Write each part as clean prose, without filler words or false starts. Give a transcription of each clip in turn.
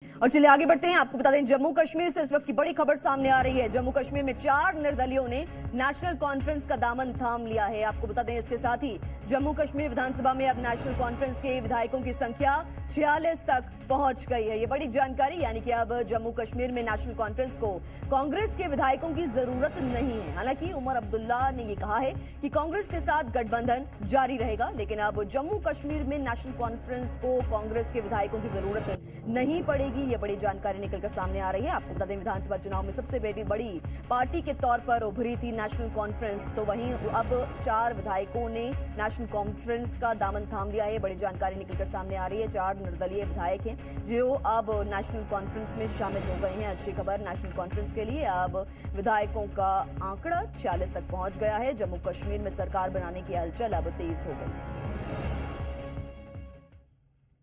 और चलिए आगे बढ़ते हैं। आपको बता दें, जम्मू कश्मीर से इस वक्त की बड़ी खबर सामने आ रही है। जम्मू कश्मीर में 4 निर्दलियों ने नेशनल कॉन्फ्रेंस का दामन थाम लिया है। आपको बता दें, इसके साथ ही जम्मू कश्मीर विधानसभा में अब नेशनल कॉन्फ्रेंस के विधायकों की संख्या 46 तक पहुंच गई है। ये बड़ी जानकारी, यानी कि अब जम्मू कश्मीर में नेशनल कॉन्फ्रेंस को कांग्रेस के विधायकों की जरूरत नहीं है। हालांकि उमर अब्दुल्ला ने यह कहा है कि कांग्रेस के साथ गठबंधन जारी रहेगा, लेकिन अब जम्मू कश्मीर में नेशनल कॉन्फ्रेंस को कांग्रेस के विधायकों की जरूरत नहीं पड़ेगी। ये बड़ी जानकारी निकलकर सामने आ रही है। आपको बता दें, विधानसभा चुनाव में सबसे बड़ी पार्टी के तौर पर उभरी थी नेशनल कॉन्फ्रेंस, तो वहीं अब 4 विधायकों ने नेशनल कॉन्फ्रेंस का दामन थाम लिया है। बड़ी जानकारी निकलकर सामने आ रही है। 4 निर्दलीय विधायक हैं जो अब नेशनल कॉन्फ्रेंस में शामिल हो गए हैं। अच्छी खबर नेशनल कॉन्फ्रेंस के लिए, अब विधायकों का आंकड़ा 46 तक पहुंच गया है। जम्मू कश्मीर में सरकार बनाने की हलचल अब तेज हो गई।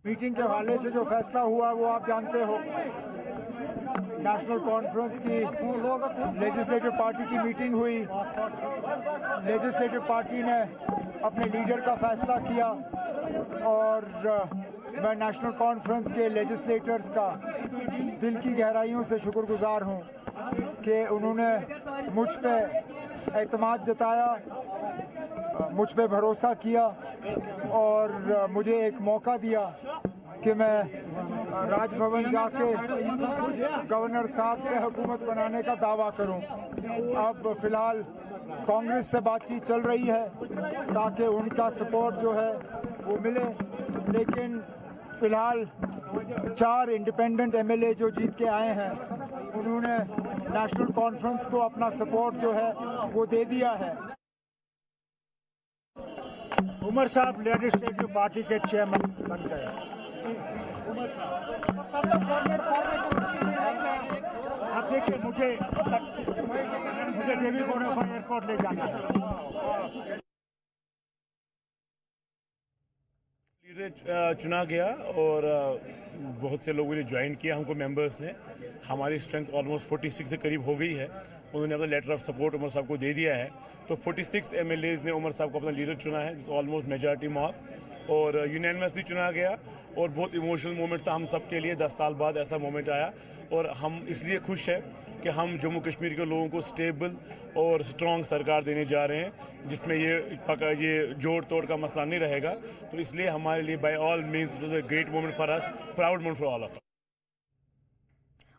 मीटिंग के हवाले से जो फैसला हुआ वो आप जानते हो। नेशनल कॉन्फ्रेंस की लेजिस्लेटिव पार्टी की मीटिंग हुई। लेजिस्लेटिव पार्टी ने अपने लीडर का फैसला किया और मैं नेशनल कॉन्फ्रेंस के लेजिस्लेटर्स का दिल की गहराइयों से शुक्रगुजार हूं कि उन्होंने मुझ पे एतमाद जताया, मुझ पे भरोसा किया और मुझे एक मौका दिया कि मैं राजभवन जाके गवर्नर साहब से हुकूमत बनाने का दावा करूं। अब फिलहाल कांग्रेस से बातचीत चल रही है ताकि उनका सपोर्ट जो है वो मिले, लेकिन फिलहाल 4 इंडिपेंडेंट एमएलए जो जीत के आए हैं उन्होंने नेशनल कॉन्फ्रेंस को अपना सपोर्ट जो है वो दे दिया है। उमर साहब लेजिस्लेटिव पार्टी के चेयरमैन बन गए। आप देखिए, मुझे देवीगुड़ा एयरपोर्ट ले जाना है। लीडर चुना गया और बहुत से लोगों ने ज्वाइन किया हमको, मेंबर्स ने। हमारी स्ट्रेंथ ऑलमोस्ट 46 से करीब हो गई है। उन्होंने अपना लेटर ऑफ सपोर्ट उमर साहब को दे दिया है, तो 46 एमएलएज ने उमर साहब को अपना लीडर चुना है, ऑलमोस्ट मेजॉरिटी मॉब, और यूनानिमसली चुना गया। और बहुत इमोशनल मोमेंट था हम सब के लिए, 10 साल बाद ऐसा मोमेंट आया। और हम इसलिए खुश हैं कि हम जम्मू कश्मीर के लोगों को स्टेबल और स्ट्रॉन्ग सरकार देने जा रहे हैं, जिसमें ये जोड़ तोड़ का मसला नहीं रहेगा। तो इसलिए हमारे लिए by all means it was a great moment for us, proud moment for all of us.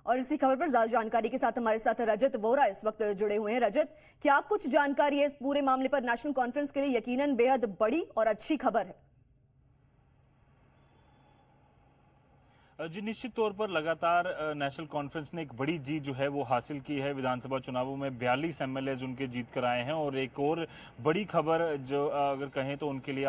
और इसी खबर पर ज्यादा जानकारी के साथ हमारे साथ रजत वोरा इस वक्त जुड़े हुए हैं। रजत, क्या कुछ जानकारी है इस पूरे मामले पर? नेशनल कॉन्फ्रेंस के लिए यकीनन बेहद बड़ी और अच्छी खबर है। जी, निश्चित तौर पर लगातार नेशनल कॉन्फ्रेंस ने एक बड़ी जीत जो है वो हासिल की है। विधानसभा चुनावों में 42 एमएलए उनके जीत कर आए हैं। और एक और बड़ी खबर जो अगर कहें तो उनके लिए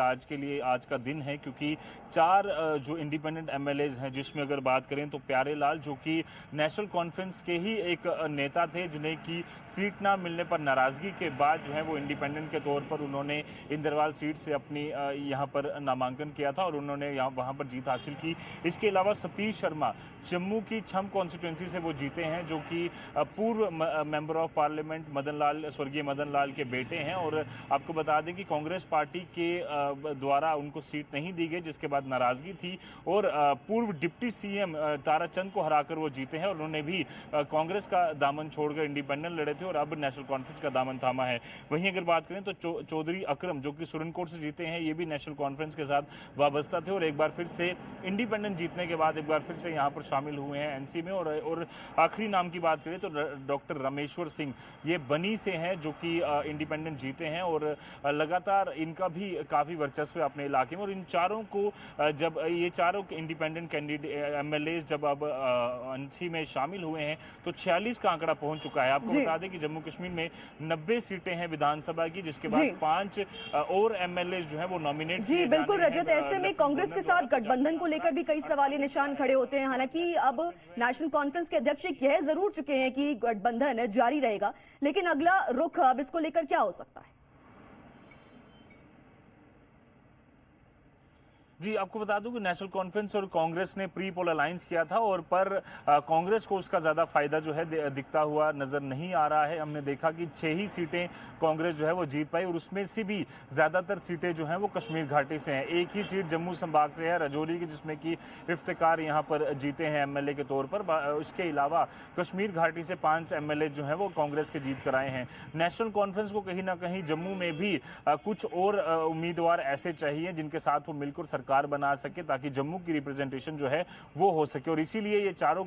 आज का दिन है, क्योंकि 4 जो इंडिपेंडेंट एमएलए हैं, जिसमें अगर बात करें तो प्यारे लाल, जो कि नेशनल कॉन्फ्रेंस के ही एक नेता थे, जिन्हें की सीट ना मिलने पर नाराजगी के बाद जो है वो इंडिपेंडेंट के तौर पर उन्होंने इंदरवाल सीट से अपनी यहाँ पर नामांकन किया था और उन्होंने वहाँ पर जीत हासिल की। इसके अलावा सतीश शर्मा जम्मू की छम कॉन्स्टिट्यूंसी से वो जीते हैं, जो कि पूर्व मेंबर ऑफ पार्लियामेंट स्वर्गीय मदन लाल के बेटे हैं। और आपको बता दें कि कांग्रेस पार्टी के द्वारा उनको सीट नहीं दी गई, जिसके बाद नाराजगी थी। और पूर्व डिप्टी सीएम ताराचंद को हराकर वो जीते हैं और उन्होंने भी कांग्रेस का दामन छोड़कर इंडिपेंडेंट लड़े थे और अब नेशनल कॉन्फ्रेंस का दामन थामा है। वहीं अगर बात करें तो चौधरी अकरम, जो कि सुरनकोट से जीते हैं, ये भी नेशनल कॉन्फ्रेंस के साथ वाबस्ता थे और एक बार फिर से इंडिपेंडेंट जीतने के बाद एक बार फिर से यहाँ पर शामिल हुए हैं एनसी में। और आखिरी नाम की बात करें तो डॉक्टर रमेश्वर सिंह, ये बनी से हैं, जो कि इंडिपेंडेंट जीते हैं और लगातार इनका भी काफ़ी वर्चस्व है अपने इलाके में। और इन चारों को जब ये चारों इंडिपेंडेंट कैंडिडेट एमएलए जब अब एनसी में शामिल हुए हैं तो 46 का आंकड़ा पहुंच चुका है। आपको बता दें कि जम्मू कश्मीर में 90 सीटें हैं विधानसभा की, जिसके बाद 5 और एमएलए जो है वो नॉमिनेट। जी बिल्कुल रजत, ऐसे में कांग्रेस के साथ गठबंधन को लेकर भी कई सवाल निशान खड़े होते हैं। हालांकि अब नेशनल कॉन्फ्रेंस के अध्यक्ष कह जरूर चुके हैं कि गठबंधन जारी रहेगा, लेकिन अगला रुख अब इसको लेकर क्या हो सकता है? जी, आपको बता दूं कि नेशनल कॉन्फ्रेंस और कांग्रेस ने प्री पोल अलायंस किया था और पर कांग्रेस को उसका ज़्यादा फायदा जो है दिखता हुआ नज़र नहीं आ रहा है। हमने देखा कि 6 ही सीटें कांग्रेस जो है वो जीत पाई और उसमें से भी ज़्यादातर सीटें जो हैं वो कश्मीर घाटी से हैं। एक ही सीट जम्मू संभाग से है, राजौरी की, जिसमें कि इफ्तिकार यहाँ पर जीते हैं एमएलए के तौर पर। उसके अलावा कश्मीर घाटी से 5 एमएलए जो हैं वो कांग्रेस के जीत कर आए हैं। नेशनल कॉन्फ्रेंस को कहीं ना कहीं जम्मू में भी कुछ और उम्मीदवार ऐसे चाहिए जिनके साथ वो मिलकर सरकार बना सके, ताकि जम्मू की रिप्रेजेंटेशन जो है वो हो सके। और इसीलिए ये चारों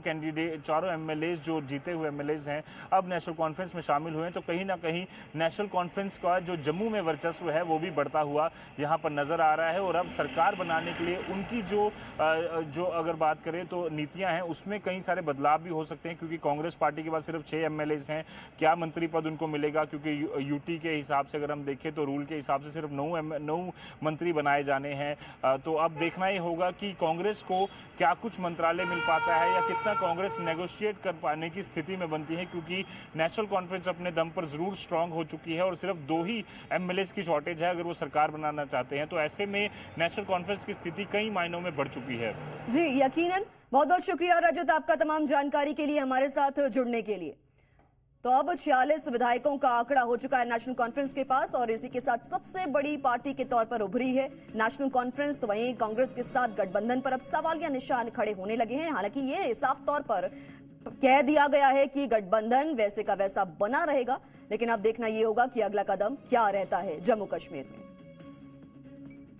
एमएलए जो जीते हुए एमएलए हैं अब नेशनल कॉन्फ्रेंस में शामिल हुए हैं। तो कहीं ना कहीं नेशनल कॉन्फ्रेंस का जो जम्मू में वर्चस्व है वो भी बढ़ता हुआ यहाँ पर नजर आ रहा है। और अब सरकार बनाने के लिए उनकी जो अगर बात करें तो नीतियां हैं उसमें कई सारे बदलाव भी हो सकते हैं, क्योंकि कांग्रेस पार्टी के पास सिर्फ 6 एमएलए हैं। क्या मंत्री पद उनको मिलेगा, क्योंकि यूटी के हिसाब से अगर हम देखें तो रूल के हिसाब से सिर्फ 9 मंत्री बनाए जाने हैं। तो अब देखना ही होगा कि कांग्रेस को क्या कुछ मंत्रालय मिल पाता है या कितना कांग्रेस नेगोशिएट कर पाने की स्थिति में बनती है, क्योंकि नेशनल कॉन्फ्रेंस अपने दम पर जरूर स्ट्रांग हो चुकी है और सिर्फ 2 ही एमएलए की शॉर्टेज है अगर वो सरकार बनाना चाहते हैं। तो ऐसे में नेशनल कॉन्फ्रेंस की स्थिति कई मायनों में बढ़ चुकी है। जी यकीनन, बहुत बहुत शुक्रिया रजत आपका तमाम जानकारी के लिए, हमारे साथ जुड़ने के लिए। तो अब 46 विधायकों का आंकड़ा हो चुका है नेशनल कॉन्फ्रेंस के पास और इसी के साथ सबसे बड़ी पार्टी के तौर पर उभरी है नेशनल कॉन्फ्रेंस। तो वहीं कांग्रेस के साथ गठबंधन पर अब सवालिया निशान खड़े होने लगे हैं। हालांकि ये साफ तौर पर कह दिया गया है कि गठबंधन वैसे का वैसा बना रहेगा, लेकिन अब देखना ये होगा कि अगला कदम क्या रहता है जम्मू कश्मीर में।